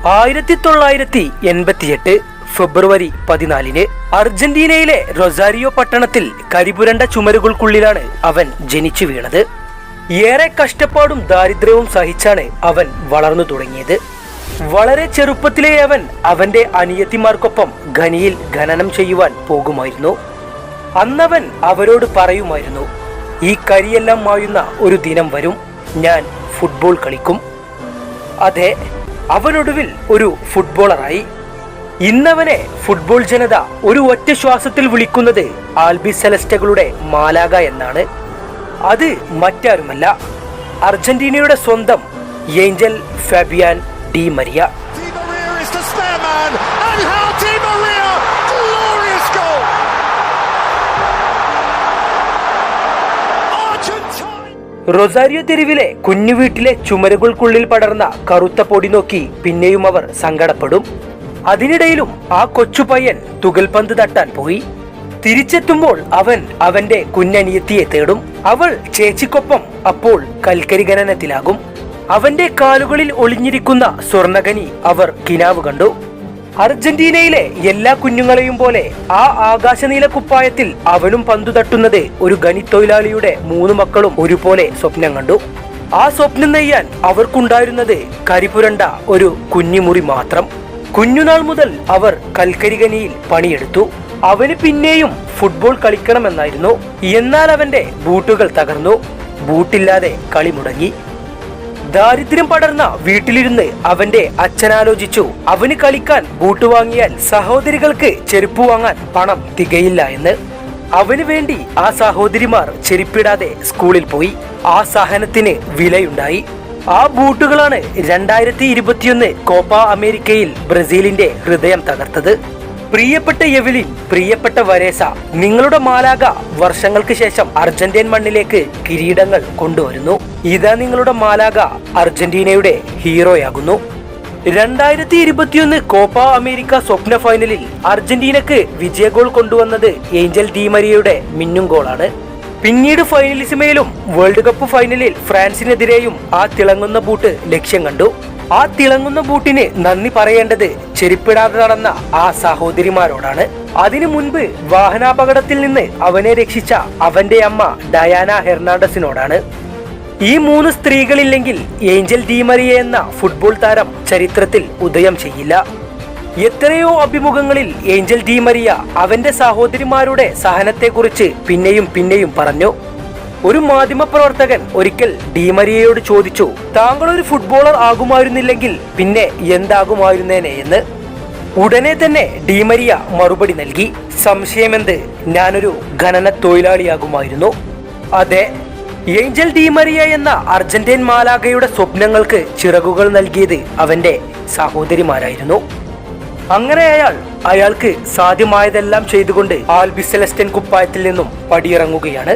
1988 ഫെബ്രുവരി 14 അർജന്റീനയിലെ Rosario പട്ടണത്തിൽ കരിപുരണ്ട ചുമരുകൾക്കുള്ളിലാണ് അവൻ ജനിച്ചു വീണത്. ഏറെ കഷ്ടപ്പാടും ദാരിദ്ര്യവും സഹിച്ചാണ് അവൻ വളർന്നു തുടങ്ങിയത്. വളരെ ചെറുപ്പത്തിലേ അവൻ അവന്റെ അനിയത്തിമാർക്കൊപ്പം ഖനിയിൽ ഖനനം ചെയ്യുവാൻ പോകുമായിരുന്നു. അന്നവൻ അവരോട് പറയുമായിരുന്നു, ഈ കരിയെല്ലാം മായുന്ന ഒരു ദിനം വരും, ഞാൻ ഫുട്ബോൾ കളിക്കും. അതെ, അവനൊടുവിൽ ഒരു ഫുട്ബോളറായി. ഇന്നവനെ ഫുട്ബോൾ ജനത ഒരു ഒറ്റ ശ്വാസത്തിൽ വിളിക്കുന്നത് ആൽബി സെലസ്റ്റകളുടെ മാലാഗ എന്നാണ്. അത് മറ്റാരുമല്ല, അർജന്റീനയുടെ സ്വന്തം Angel Fabian Di Maria. Rosario തെരുവിലെ കുഞ്ഞു വീട്ടിലെ ചുമരുകൾക്കുള്ളിൽ പടർന്ന കറുത്ത പൊടി നോക്കി പിന്നെയും അവർ സങ്കടപ്പെടും. അതിനിടയിലും ആ കൊച്ചു പയ്യൻ തുകൽപന്ത് തട്ടാൻ പോയി. തിരിച്ചെത്തുമ്പോൾ അവൻ അവന്റെ കുഞ്ഞനിയത്തിയെ തേടും. അവൾ ചേച്ചിക്കൊപ്പം അപ്പോൾ കൽക്കരി ഖനനത്തിലാകും. അവന്റെ കാലുകളിൽ ഒളിഞ്ഞിരിക്കുന്ന സ്വർണഖനി അവർ കിനാവ് കണ്ടു. അർജന്റീനയിലെ എല്ലാ കുഞ്ഞുങ്ങളെയും പോലെ ആ ആകാശനീല കുപ്പായത്തിൽ അവനും പന്തു തട്ടുന്നത് ഒരു ഖനി തൊഴിലാളിയുടെ 3 മക്കളും ഒരുപോലെ സ്വപ്നം കണ്ടു. ആ സ്വപ്നം നെയ്യാൻ അവർക്കുണ്ടായിരുന്നത് കരിപുരണ്ട ഒരു കുഞ്ഞിമുറി മാത്രം. കുഞ്ഞുനാൾ മുതൽ അവർ കൽക്കരി ഖനിയിൽ പണിയെടുത്തു. അവന് പിന്നെയും ഫുട്ബോൾ കളിക്കണമെന്നായിരുന്നു. എന്നാൽ അവന്റെ ബൂട്ടുകൾ തകർന്നു. ബൂട്ടില്ലാതെ കളി മുടങ്ങി. ദാരിദ്ര്യം പടർന്ന വീട്ടിലിരുന്ന് അവന്റെ അച്ഛനാലോചിച്ചു, അവന് കളിക്കാൻ ബൂട്ട് വാങ്ങിയാൽ സഹോദരികൾക്ക് ചെരുപ്പ് വാങ്ങാൻ പണം തികയില്ല എന്ന്. അവന് വേണ്ടി ആ സഹോദരിമാർ ചെരുപ്പിടാതെ സ്കൂളിൽ പോയി. ആ സഹനത്തിന് വിലയുണ്ടായി. ആ ബൂട്ടുകളാണ് 2021 കോപ്പ അമേരിക്കയിൽ ബ്രസീലിന്റെ ഹൃദയം തകർത്തത്. പ്രിയപ്പെട്ട എവലിൻ, പ്രിയപ്പെട്ട വരേസ, നിങ്ങളുടെ മാലാഗ വർഷങ്ങൾക്ക് ശേഷം അർജന്റീൻ മണ്ണിലേക്ക് കിരീടങ്ങൾ കൊണ്ടുവരുന്നു. ഇതാ നിങ്ങളുടെ മാലാഗ അർജന്റീനയുടെ ഹീറോയാകുന്നു. 2021 കോപ്പ അമേരിക്ക സ്വപ്ന ഫൈനലിൽ അർജന്റീനക്ക് വിജയ ഗോൾ കൊണ്ടുവന്നത് ഏഞ്ചൽ ഡി മരിയയുടെ മിന്നും ഗോളാണ്. പിന്നീട് ഫൈനലിസിമയിലും വേൾഡ് കപ്പ് ഫൈനലിൽ ഫ്രാൻസിനെതിരെയും ആ തിളങ്ങുന്ന ബൂട്ട് ലക്ഷ്യം കണ്ടു. ആ തിളങ്ങുന്ന ബൂട്ടിന് നന്ദി പറയേണ്ടത് ചെരുപ്പിടാതെ നടന്ന ആ സഹോദരിമാരോടാണ്. അതിനു മുൻപ് വാഹനാപകടത്തിൽ നിന്ന് അവനെ രക്ഷിച്ച അവന്റെ അമ്മ ഡയാന ഹെർണാണ്ടസിനോടാണ്. ഈ 3 സ്ത്രീകളില്ലെങ്കിൽ ഏഞ്ചൽ ഡി മരിയ എന്ന ഫുട്ബോൾ താരം ചരിത്രത്തിൽ ഉദയം ചെയ്യില്ല. എത്രയോ അഭിമുഖങ്ങളിൽ ഏഞ്ചൽ ഡി മരിയ അവന്റെ സഹോദരിമാരുടെ സഹനത്തെക്കുറിച്ച് പിന്നെയും പറഞ്ഞു. ഒരു മാധ്യമപ്രവർത്തകൻ ഒരിക്കൽ ഡി മരിയയോട് ചോദിച്ചു, താങ്കൾ ഒരു ഫുട്ബോളർ ആകുമായിരുന്നില്ലെങ്കിൽ പിന്നെ എന്താകുമായിരുന്നേനെ എന്ന്. ഉടനെ തന്നെ ഡി മരിയ മറുപടി നൽകി, സംശയമെന്ത്, ഞാനൊരു ഖനന തൊഴിലാളിയാകുമായിരുന്നു. അതെ, ഏഞ്ചൽ ഡി മരിയ എന്ന അർജന്റീൻ മാലാഗയുടെ സ്വപ്നങ്ങൾക്ക് ചിറകുകൾ നൽകിയത് അവന്റെ സഹോദരിമാരായിരുന്നു. അങ്ങനെ അയാൾക്ക് സാധ്യമായതെല്ലാം ചെയ്തുകൊണ്ട് ആൽബി സെലസ്റ്റൻ കുപ്പായത്തിൽ നിന്നും പടിയിറങ്ങുകയാണ്.